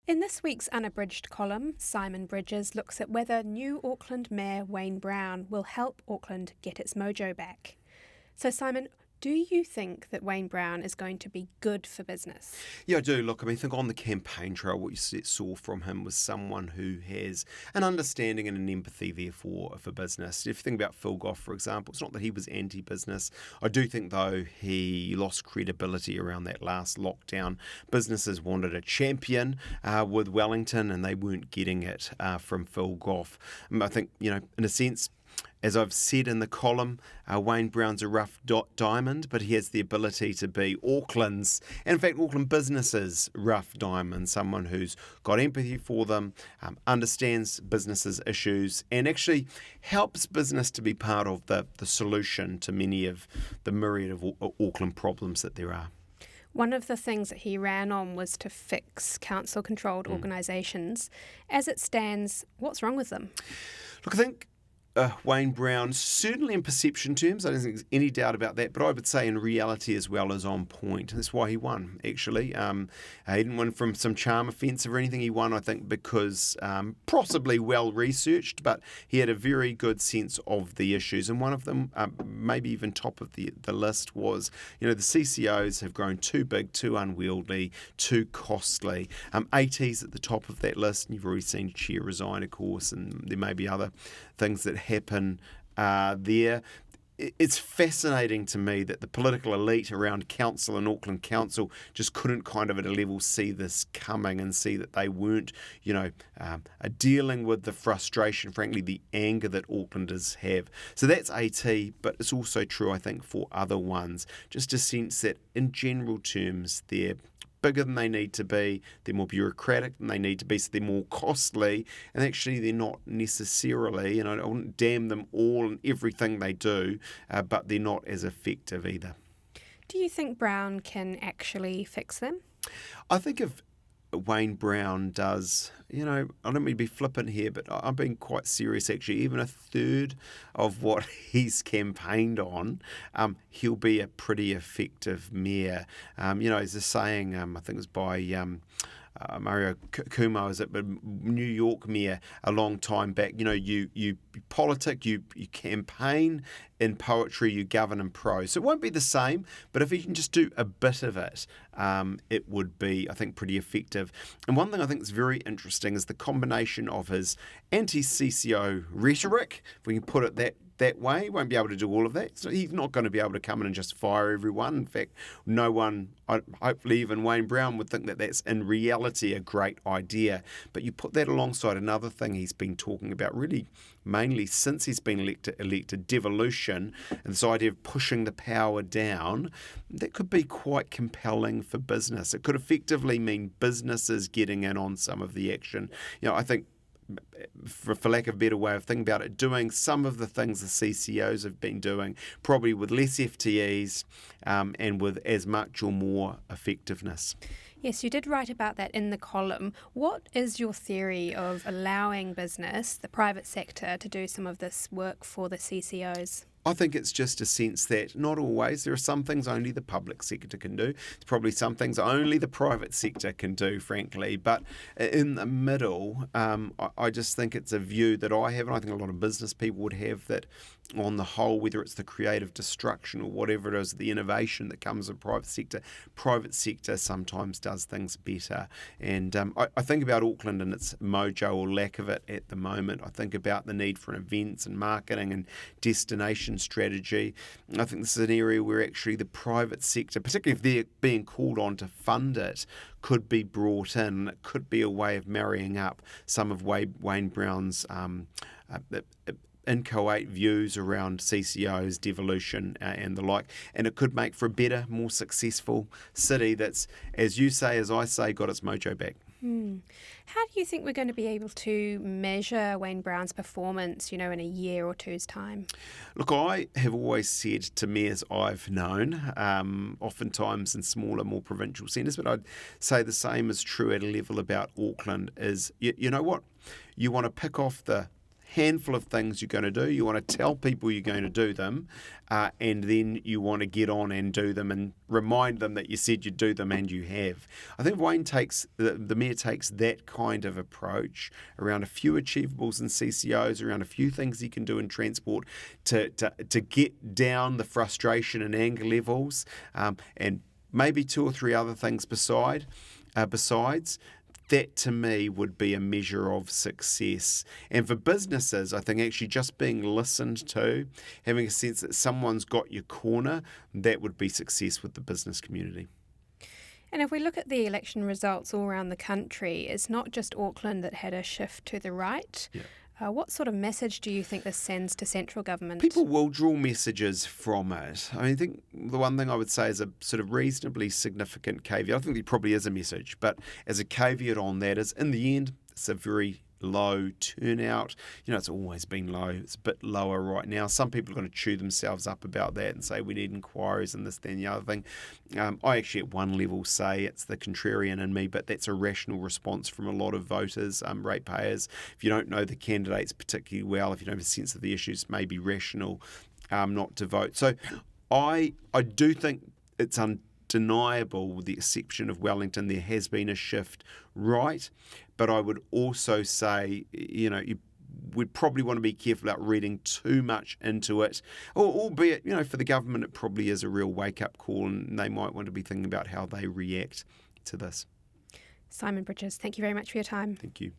In this week's Unabridged column, Simon Bridges looks at whether new Auckland Mayor Wayne Brown will help Auckland get its mojo back. So, Simon, do you think that Wayne Brown is going to be good for business? Yeah, I do. Look, I think on the campaign trail, what you saw from him was someone who has an understanding and an empathy there for business. If you think about Phil Goff, for example, it's not that he was anti-business. I do think, though, he lost credibility around that last lockdown. Businesses wanted a champion with Wellington, and they weren't getting it from Phil Goff. I think, in a sense, as I've said in the column, Wayne Brown's a rough diamond, but he has the ability to be Auckland's, and in fact Auckland businesses' rough diamond, someone who's got empathy for them, understands businesses' issues, and actually helps business to be part of the solution to many of the myriad of Auckland problems that there are. One of the things that he ran on was to fix council-controlled organisations. As it stands, what's wrong with them? Look, I think Wayne Brown, certainly in perception terms, I don't think there's any doubt about that, but I would say in reality as well as on point. That's why he won, actually. He didn't win from some charm offensive or anything. He won, I think, because possibly well-researched, but he had a very good sense of the issues. And one of them, maybe even top of the list, was, the CCOs have grown too big, too unwieldy, too costly. AT's at the top of that list, and you've already seen Chair resign, of course, and there may be other things that happen there. It's fascinating to me that the political elite around council and Auckland Council just couldn't kind of at a level see this coming and see that they weren't, dealing with the frustration, frankly, the anger that Aucklanders have. So that's AT, but it's also true, I think, for other ones. Just a sense that in general terms, they're bigger than they need to be, they're more bureaucratic than they need to be, so they're more costly, and actually they're not necessarily, I wouldn't damn them all and everything they do, but they're not as effective either. Do you think Brown can actually fix them? I think if Wayne Brown does, I don't mean to be flippant here, but I'm being quite serious actually, even a third of what he's campaigned on, he'll be a pretty effective mayor. There's a saying, I think it was by Mario Cuomo, is it, New York mayor a long time back, you politic, you campaign, in poetry you govern in prose. So it won't be the same, but if he can just do a bit of it, it would be, I think, pretty effective. And one thing I think is very interesting is the combination of his anti-CCO rhetoric, if we can put it that way. He won't be able to do all of that. So he's not going to be able to come in and just fire everyone. In fact, no one, hopefully even Wayne Brown, would think that that's in reality a great idea. But you put that alongside another thing he's been talking about really mainly since he's been elected, devolution, and this idea of pushing the power down, that could be quite compelling for business. It could effectively mean businesses getting in on some of the action. I think, for lack of a better way of thinking about it, doing some of the things the CCOs have been doing, probably with less FTEs and with as much or more effectiveness. Yes, you did write about that in the column. What is your theory of allowing business, the private sector, to do some of this work for the CCOs? I think it's just a sense that not always. There are some things only the public sector can do. There's probably some things only the private sector can do, frankly. But in the middle, I just think it's a view that I have, and I think a lot of business people would have, that on the whole, whether it's the creative destruction or whatever it is, the innovation that comes in private sector sometimes does things better. And I think about Auckland and its mojo or lack of it at the moment. I think about the need for events and marketing and destination strategy. I think this is an area where actually the private sector, particularly if they're being called on to fund it, could be brought in. It could be a way of marrying up some of Wayne Brown's inchoate views around CCOs, devolution and the like, and it could make for a better, more successful city that's, as you say, as I say, got its mojo back. How do you think we're going to be able to measure Wayne Brown's performance, in a year or two's time? Look, I have always said to mayors I've known, oftentimes in smaller, more provincial centres, but I'd say the same is true at a level about Auckland, is, you know what? You want to pick off the handful of things you're going to do. You want to tell people you're going to do them, and then you want to get on and do them and remind them that you said you'd do them and you have. I think Wayne takes, the Mayor takes that kind of approach around a few achievables and CCOs, around a few things he can do in transport to get down the frustration and anger levels, and maybe 2 or 3 other things besides. That to me would be a measure of success. And for businesses, I think actually just being listened to, having a sense that someone's got your corner, that would be success with the business community. And if we look at the election results all around the country, it's not just Auckland that had a shift to the right. Yeah. What sort of message do you think this sends to central government? People will draw messages from it. I think the one thing I would say is a sort of reasonably significant caveat. I think there probably is a message, but as a caveat on that is, in the end, it's a very low turnout. It's always been low. It's a bit lower right now. Some people are going to chew themselves up about that and say we need inquiries and this, that, and the other thing. I actually at one level say it's the contrarian in me, but that's a rational response from a lot of voters, ratepayers. If you don't know the candidates particularly well, if you don't have a sense of the issues, it may be rational not to vote. So I do think it's undeniable, with the exception of Wellington, there has been a shift right. But I would also say, you would probably want to be careful about reading too much into it. Albeit, for the government, it probably is a real wake-up call, and they might want to be thinking about how they react to this. Simon Bridges, thank you very much for your time. Thank you.